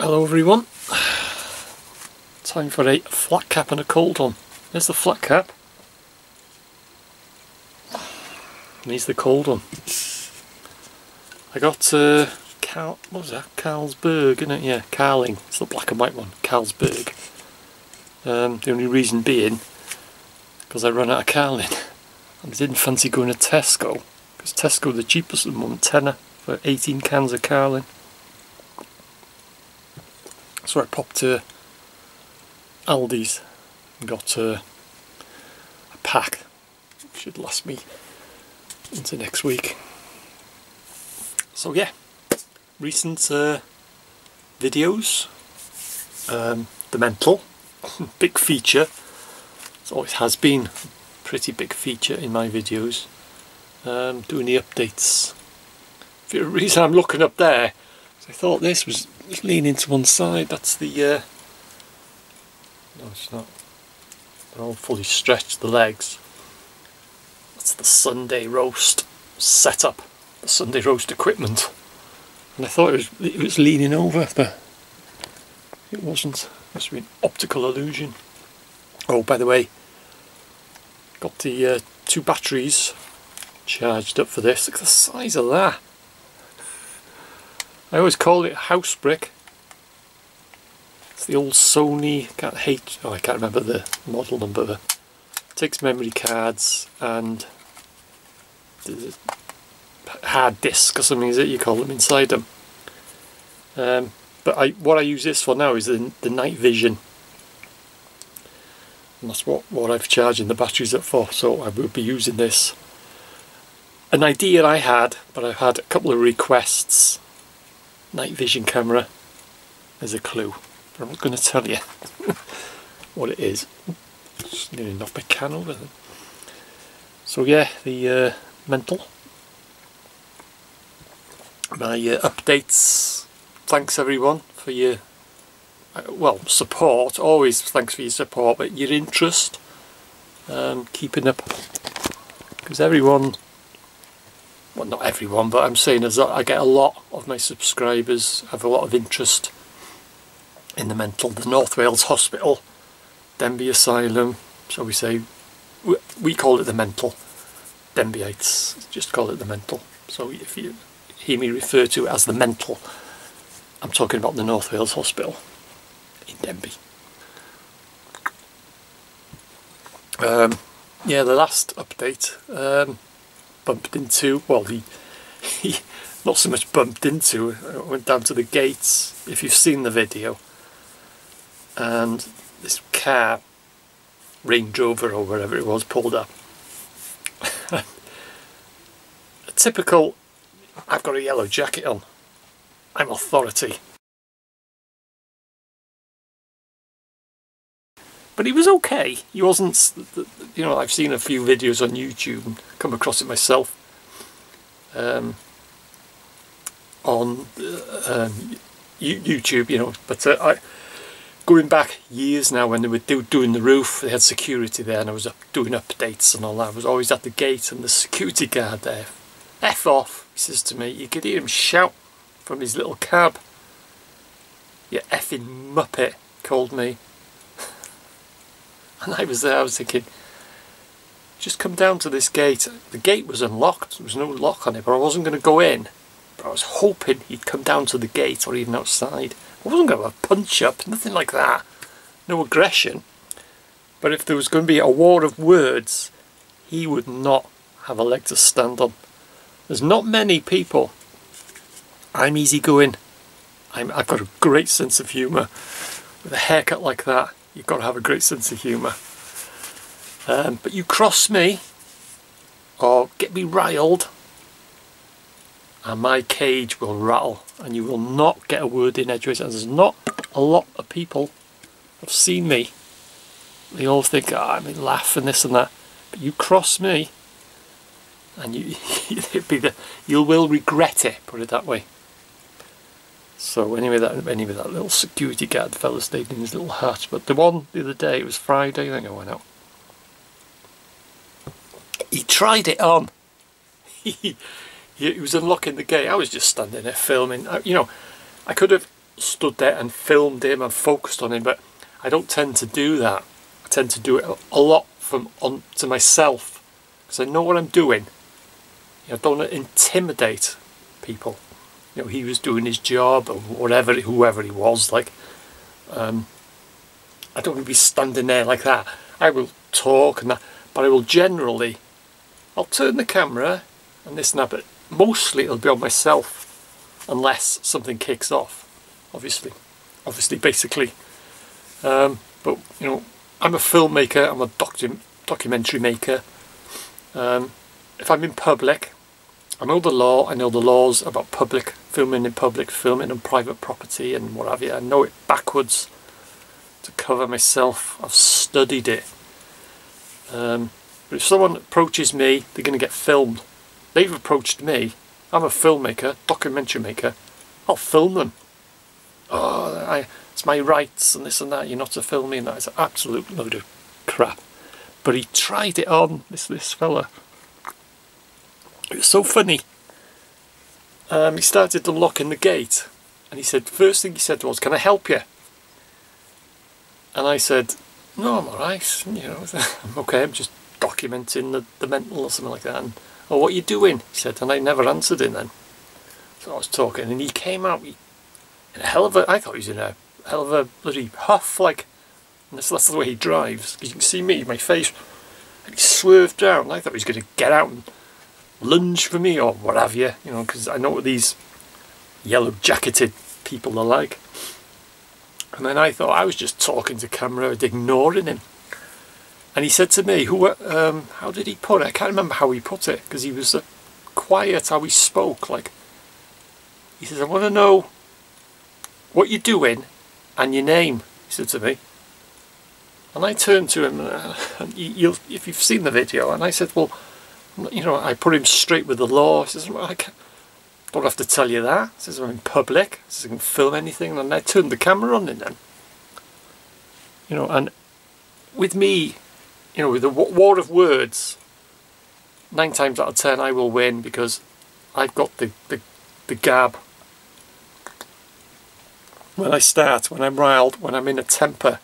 Hello everyone, time for a flat cap and a cold one. There's the flat cap, and here's the cold one. I got what was that? Carlsberg, isn't it? Yeah, Carling, it's the black and white one, Carlsberg. The only reason being, because I ran out of Carling, and I didn't fancy going to Tesco, because Tesco are the cheapest at the moment, tenner for 18 cans of Carling. So I popped to Aldi's and got a pack, which should last me into next week. So yeah, recent videos, the mental, big feature. It always has been a pretty big feature in my videos. Doing the updates. The reason I'm looking up there, I thought this was leaning to one side. That's the no, it's not. They're all fully stretched, the legs. That's the Sunday roast setup, the Sunday roast equipment. And I thought it was leaning over, but it wasn't. It must have been optical illusion. Oh, by the way, got the 2 batteries charged up for this. Look at the size of that. I always call it a house brick. It's the old Sony, I can't remember the model number. It takes memory cards and the hard disk or something, is it you call them, inside them. But what I use this for now is the night vision. And that's what I've charging the batteries up for, so I will be using this. An idea I had, but I've had a couple of requests. Night vision camera, there's a clue, but I'm not going to tell you what it is. Just nearly knocked my can over then. So yeah, the mental, my updates. Thanks everyone for your support. Always thanks for your support, but your interest, keeping up, because everyone. Well, not everyone, but I'm saying as I get a lot of my subscribers have a lot of interest in the mental. The North Wales Hospital Denbigh Asylum, so we call it the mental. Denbighites just call it the mental. So if you hear me refer to it as the mental, I'm talking about the North Wales Hospital in Denbigh. Yeah, the last update. Bumped into, well, he not so much bumped into, I went down to the gates, if you've seen the video, and this car, Range Rover or wherever it was, pulled up. A typical, I've got a yellow jacket on, I'm authority. But he was okay. He wasn't, you know, I've seen a few videos on YouTube and come across it myself. On YouTube, you know, but going back years now when they were doing the roof, they had security there and I was doing updates and all that. I was always at the gate and the security guard there, F off, he says to me. You could hear him shout from his little cab. You effing muppet, called me. And I was there, I was thinking, just come down to this gate. The gate was unlocked, there was no lock on it, but I wasn't going to go in. But I was hoping he'd come down to the gate or even outside. I wasn't going to have a punch up, nothing like that. No aggression. But if there was going to be a war of words, he would not have a leg to stand on. There's not many people. I'm easygoing. I've got a great sense of humour. With a haircut like that, you've got to have a great sense of humour. But you cross me or get me riled and my cage will rattle and you will not get a word in edgeways. And there's not a lot of people have seen me. They all think, oh, I mean, laugh and this and that. But you cross me and you will regret it, put it that way. So anyway, that little security guard fella stayed in his little hut. But the one the other day, it was Friday, I think I went out. He tried it on. He was unlocking the gate. I was just standing there filming. You know, I could have stood there and filmed him and focused on him, but I don't tend to do that. I tend to do it a lot to myself, because I know what I'm doing. You know, I don't want to intimidate people. You know, he was doing his job, or whatever, whoever he was, like, I don't want to be standing there like that. I will talk and that, but I will generally, I'll turn the camera and this and that, but mostly it'll be on myself, unless something kicks off, obviously, basically. But, you know, I'm a filmmaker, I'm a documentary maker. If I'm in public, I know the law, I know the laws about public filming on private property and what have you. I know it backwards to cover myself. I've studied it. But if someone approaches me, they're going to get filmed. They've approached me. I'm a filmmaker, documentary maker. I'll film them. Oh, it's my rights and this and that. You're not to film me, and that is an absolute load of crap. But he tried it on, this fella. It was so funny. He started unlocking the gate, and he said, first thing he said was, "Can I help you?" And I said, "No, I'm alright, you know, I'm okay, I'm just documenting the mental," or something like that. And, "Oh, what are you doing?" he said, and I never answered him then. So I was talking, and he came out in a hell of a, I thought he was in a hell of a bloody huff, like, and that's the way he drives, because you can see me, my face, and he swerved down, and I thought he was going to get out and lunge for me, or what have you, you know, because I know what these yellow jacketed people are like. And then I thought I was just talking to camera and ignoring him. And he said to me, how did he put it? I can't remember how he put it, because he was quiet how he spoke. Like, he says, "I want to know what you're doing and your name," he said to me. And I turned to him, and if you've seen the video, and I said, "Well, you know," I put him straight with the law. He says, "Well, I don't have to tell you that." He says, "I'm in public. He says, I can film anything." And I turned the camera on him then. You know, and with me, you know, with the war of words, 9 times out of 10 I will win, because I've got the gab. When I start, when I'm riled, when I'm in a temper,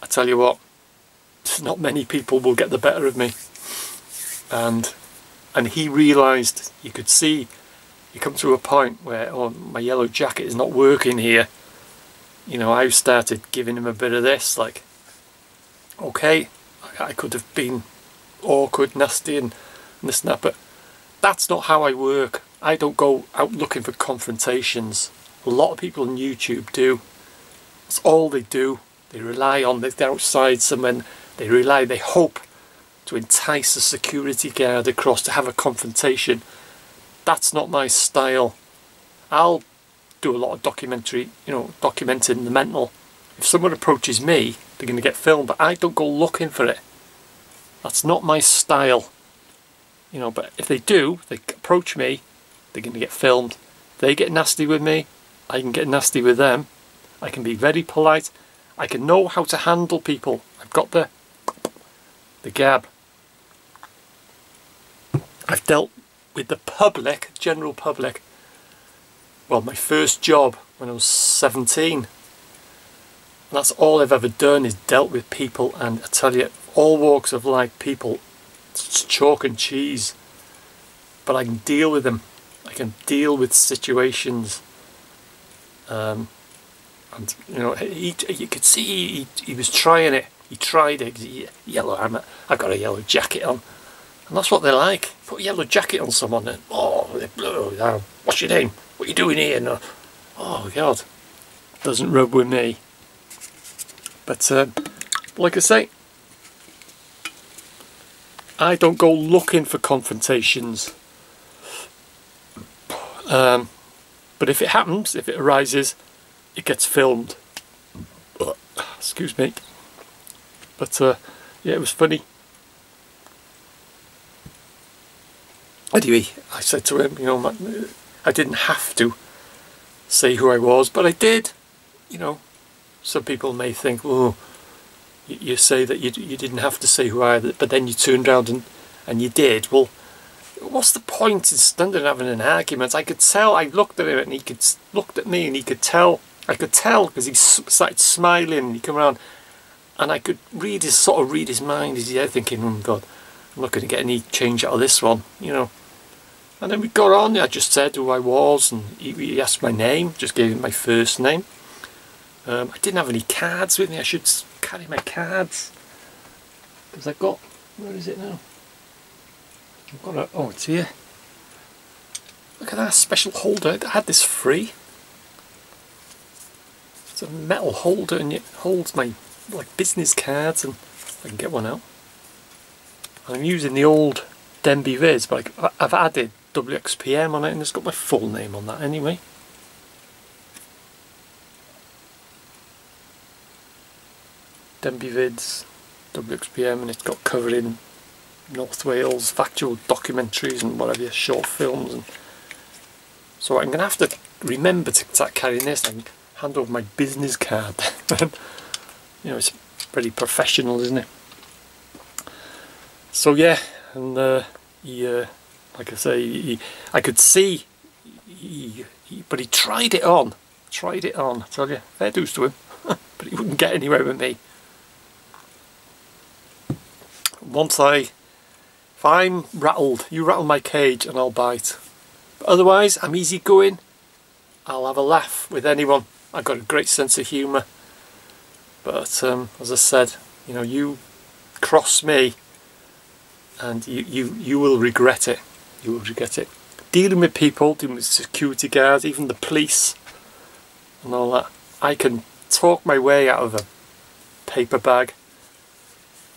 I tell you what, not many people will get the better of me. And he realised, you could see, you come to a point where, oh, my yellow jacket is not working here. You know, I started giving him a bit of this, like, okay, I could have been awkward, nasty and this and that, but that's not how I work. I don't go out looking for confrontations. A lot of people on YouTube do. That's all they do. They rely on, they're outside someone, they hope to entice a security guard across to have a confrontation. That's not my style. I'll do a lot of documentary, you know, documenting the mental. If someone approaches me, they're going to get filmed, but I don't go looking for it. That's not my style. You know, but if they do, they approach me, they're going to get filmed. If they get nasty with me, I can get nasty with them. I can be very polite. I can know how to handle people. I've got the gab. I've dealt with the public, general public. Well, my first job when I was 17. And that's all I've ever done, is dealt with people, and I tell you, all walks of life, people, it's chalk and cheese. But I can deal with them. I can deal with situations. And you know, you could see he was trying it. He tried it. I've got a yellow jacket on, and that's what they like. Put a yellow jacket on someone, and what's your name? What are you doing here? And, oh God, doesn't rub with me. But like I say, I don't go looking for confrontations. But if it happens, if it arises, it gets filmed. Excuse me. But yeah, it was funny. Anyway, I said to him, you know, I didn't have to say who I was, but I did. You know, some people may think, oh, you say that you didn't have to say who I am, but then you turned around and you did. Well, what's the point in standing having an argument? I could tell. I looked at him and he looked at me and he could tell. I could tell because he started smiling and he came around, and I could read his mind, his head, thinking, oh God, I'm not going to get any change out of this one, you know. And then we got on. I just said who I was, and he asked my name. Just gave him my first name. I didn't have any cards with me. I should carry my cards because I've got. Where is it now? I've got oh, it's here. Look at that special holder. I had this free. It's a metal holder and it holds my like business cards, and I can get one out. I'm using the old Denbigh Viz, but I've added WXPM on it, and it's got my full name on that anyway. Denbigh Viz, WXPM, and it's got covered in North Wales factual documentaries and whatever, short films. And so I'm going to have to remember to start carrying this and hand over my business card. You know, it's pretty professional, isn't it? So yeah, and like I say, I could see, but he tried it on. I tell you, fair dues to him. But he wouldn't get anywhere with me. If I'm rattled, you rattle my cage and I'll bite. But otherwise, I'm easygoing. I'll have a laugh with anyone. I've got a great sense of humour. But as I said, you know, you cross me, and you will regret it. You will regret it. Dealing with people, dealing with security guards, even the police, and all that. I can talk my way out of a paper bag.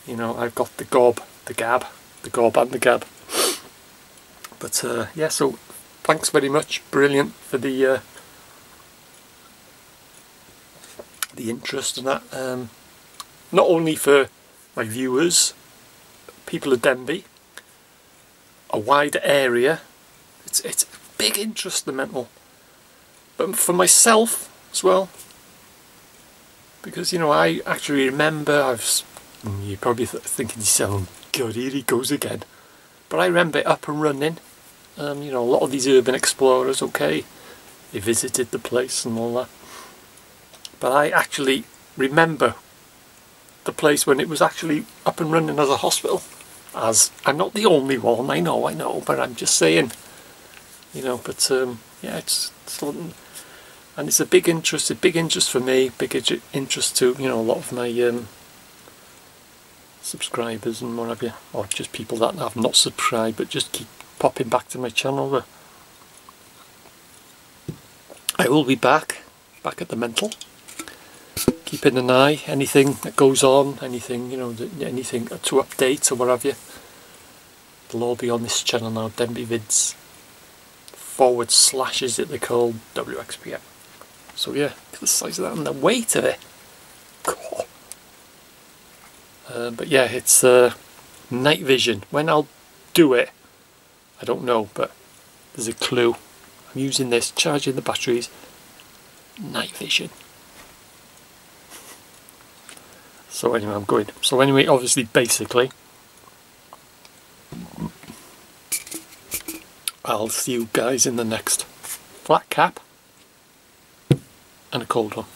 You know, I've got the gob and the gab. But yeah, so thanks very much. Brilliant for the interest and that. Not only for my viewers, people of Denbigh, a wider area. It's big interest, the mental. But for myself as well, because you know, I actually remember you're probably thinking to yourself, God, here he goes again. But I remember it up and running. You know, a lot of these urban explorers, okay, they visited the place and all that. But I actually remember the place when it was actually up and running as a hospital. As I'm not the only one, I know, but I'm just saying, you know. But yeah, it's and it's a big interest for me, big interest to, you know, a lot of my subscribers and what have you, or just people that have not subscribed but just keep popping back to my channel. But I will be back at the mental, keeping an eye, anything that goes on, anything, you know, anything to update or what have you. They'll all be on this channel now, Denbigh Vids / is it they call WXPM. So yeah, look at the size of that and the weight of it. God. But yeah, it's night vision. When I'll do it, I don't know, but there's a clue. I'm using this, charging the batteries. Night vision. So anyway, I'm going. So anyway, obviously, basically, I'll see you guys in the next flat cap and a cold one.